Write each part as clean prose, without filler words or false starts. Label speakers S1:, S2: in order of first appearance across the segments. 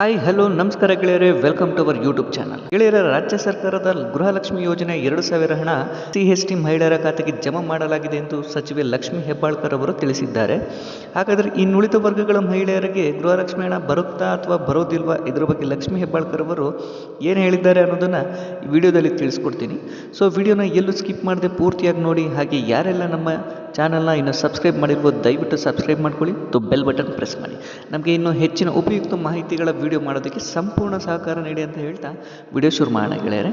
S1: Hi hello ನಮಸ್ಕಾರ ಗೆಳೆಯರೆ, welcome to our YouTube channel. ಗೆಳೆಯರ, ರಾಜ್ಯ ಸರ್ಕಾರದ ಗೃಹಲಕ್ಷ್ಮಿ ಯೋಜನೆ 2,000 ಹಣ CST ಮಹಿಳೆಯರ ಖಾತೆಗೆ ಜಮಾ ಮಾಡಲಾಗಿದೆ ಎಂದು ಸಚಿವೆ ಲಕ್ಷ್ಮಿ ಹೆಬ್ಬಾಳ್ಕರ್ ಅವರು ತಿಳಿಸಿದ್ದಾರೆ. ಹಾಗಾದರೆ ಇನ್ನುಳಿದ ವರ್ಗಗಳ ಮಹಿಳೆಯರಿಗೆ ಗೃಹಲಕ್ಷ್ಮಿ ಹಣ ಬರುತ್ತಾ ಅಥವಾ ಬರೋದಿಲ್ವಾ, ಇದರ ಬಗ್ಗೆ ಲಕ್ಷ್ಮಿ ಹೆಬ್ಬಾಳ್ಕರ್ ಅವರು ಏನು ಹೇಳಿದ್ದಾರೆ ಅನ್ನೋದನ್ನು ಈ ವಿಡಿಯೋದಲ್ಲಿ ತಿಳಿಸ್ಕೊಡ್ತೀನಿ. ಸೊ ವಿಡಿಯೋನ ಎಲ್ಲೂ ಸ್ಕಿಪ್ ಮಾಡದೆ ಪೂರ್ತಿಯಾಗಿ ನೋಡಿ. ಹಾಗೆ ಯಾರೆಲ್ಲ ನಮ್ಮ ಚಾನಲ್ನ ಇನ್ನು ಸಬ್ಸ್ಕ್ರೈಬ್ ಮಾಡಿರ್ಬೋದು ದಯವಿಟ್ಟು ಸಬ್ಸ್ಕ್ರೈಬ್ ಮಾಡ್ಕೊಳ್ಳಿ, ಬೆಲ್ ಬಟನ್ ಪ್ರೆಸ್ ಮಾಡಿ. ನಮಗೆ ಇನ್ನೂ ಹೆಚ್ಚಿನ ಉಪಯುಕ್ತ ಮಾಹಿತಿಗಳ ವಿಡಿಯೋ ಮಾಡೋದಕ್ಕೆ ಸಂಪೂರ್ಣ ಸಹಕಾರ ನೀಡಿ ಅಂತ ಹೇಳ್ತಾ ವಿಡಿಯೋ ಶುರು ಮಾಡೋಣ ಗೆಳೆಯರೆ.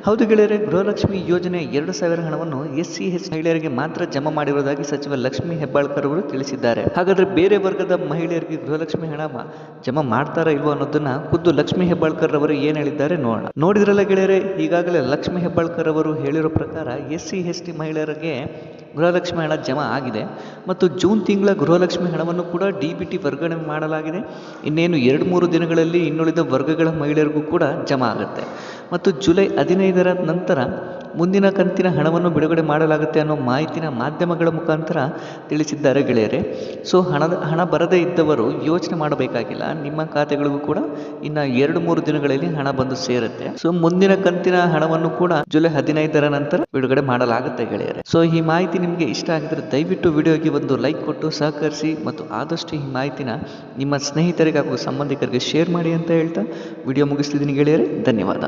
S1: ಹೌದು ಗೆಳೆಯರೆ, ಗೃಹಲಕ್ಷ್ಮಿ ಯೋಜನೆ 2,000 ಹಣವನ್ನು SC ಮಹಿಳೆಯರಿಗೆ ಮಾತ್ರ ಜಮಾ ಮಾಡಿರುವುದಾಗಿ ಸಚಿವ ಲಕ್ಷ್ಮಿ ಹೆಬ್ಬಾಳ್ಕರ್ ಅವರು ತಿಳಿಸಿದ್ದಾರೆ. ಹಾಗಾದರೆ ಬೇರೆ ವರ್ಗದ ಮಹಿಳೆಯರಿಗೆ ಗೃಹಲಕ್ಷ್ಮಿ ಹಣ ಜಮಾ ಮಾಡ್ತಾರಾ ಇಲ್ವೋ ಅನ್ನೋದನ್ನ ಖುದ್ದು ಲಕ್ಷ್ಮಿ ಹೆಬ್ಬಾಳ್ಕರ್ ಅವರು ಏನು ಹೇಳಿದ್ದಾರೆ ನೋಡಿದ್ರಲ್ಲ ಗೆಳೆಯರೆ. ಈಗಾಗಲೇ ಲಕ್ಷ್ಮಿ ಹೆಬ್ಬಾಳ್ಕರ್ ಅವರು ಹೇಳಿರೋ ಪ್ರಕಾರ SC ಮಹಿಳೆಯರಿಗೆ ಗೃಹಲಕ್ಷ್ಮಿ ಹಣ ಜಮಾ ಆಗಿದೆ ಮತ್ತು ಜೂನ್ ತಿಂಗಳ ಗೃಹಲಕ್ಷ್ಮಿ ಹಣವನ್ನು ಕೂಡ DBT ವರ್ಗಾವಣೆ ಮಾಡಲಾಗಿದೆ. ಇನ್ನೇನು 2-3 ದಿನಗಳಲ್ಲಿ ಇನ್ನುಳಿದ ವರ್ಗಗಳ ಮಹಿಳೆಯರಿಗೂ ಕೂಡ ಜಮಾ ಆಗುತ್ತೆ ಮತ್ತು ಜುಲೈ 15ರ ನಂತರ ಮುಂದಿನ ಕಂತಿನ ಹಣವನ್ನು ಬಿಡುಗಡೆ ಮಾಡಲಾಗುತ್ತೆ ಅನ್ನೋ ಮಾಹಿತಿನ ಮಾಧ್ಯಮಗಳ ಮುಖಾಂತರ ತಿಳಿಸಿದ್ದಾರೆ ಗೆಳೆಯರೆ. ಸೊ ಹಣ ಬರದೇ ಇದ್ದವರು ಯೋಚನೆ ಮಾಡಬೇಕಾಗಿಲ್ಲ, ನಿಮ್ಮ ಖಾತೆಗಳಿಗೂ ಕೂಡ ಇನ್ನು 2-3 ದಿನಗಳಲ್ಲಿ ಹಣ ಬಂದು ಸೇರುತ್ತೆ. ಸೊ ಮುಂದಿನ ಕಂತಿನ ಹಣವನ್ನು ಕೂಡ ಜುಲೈ 15ರ ನಂತರ ಬಿಡುಗಡೆ ಮಾಡಲಾಗುತ್ತೆ ಗೆಳೆಯರೆ. ಸೊ ಈ ಮಾಹಿತಿ ನಿಮಗೆ ಇಷ್ಟ ಆಗಿದ್ರೆ ದಯವಿಟ್ಟು ವಿಡಿಯೋಗೆ ಒಂದು ಲೈಕ್ ಕೊಟ್ಟು ಸಹಕರಿಸಿ ಮತ್ತು ಆದಷ್ಟು ಈ ಮಾಹಿತಿನ ನಿಮ್ಮ ಸ್ನೇಹಿತರಿಗೆ ಹಾಗೂ ಸಂಬಂಧಿಕರಿಗೆ ಶೇರ್ ಮಾಡಿ ಅಂತ ಹೇಳ್ತಾ ವಿಡಿಯೋ ಮುಗಿಸ್ತಿದ್ದೀನಿ ಗೆಳೆಯರೆ. ಧನ್ಯವಾದ.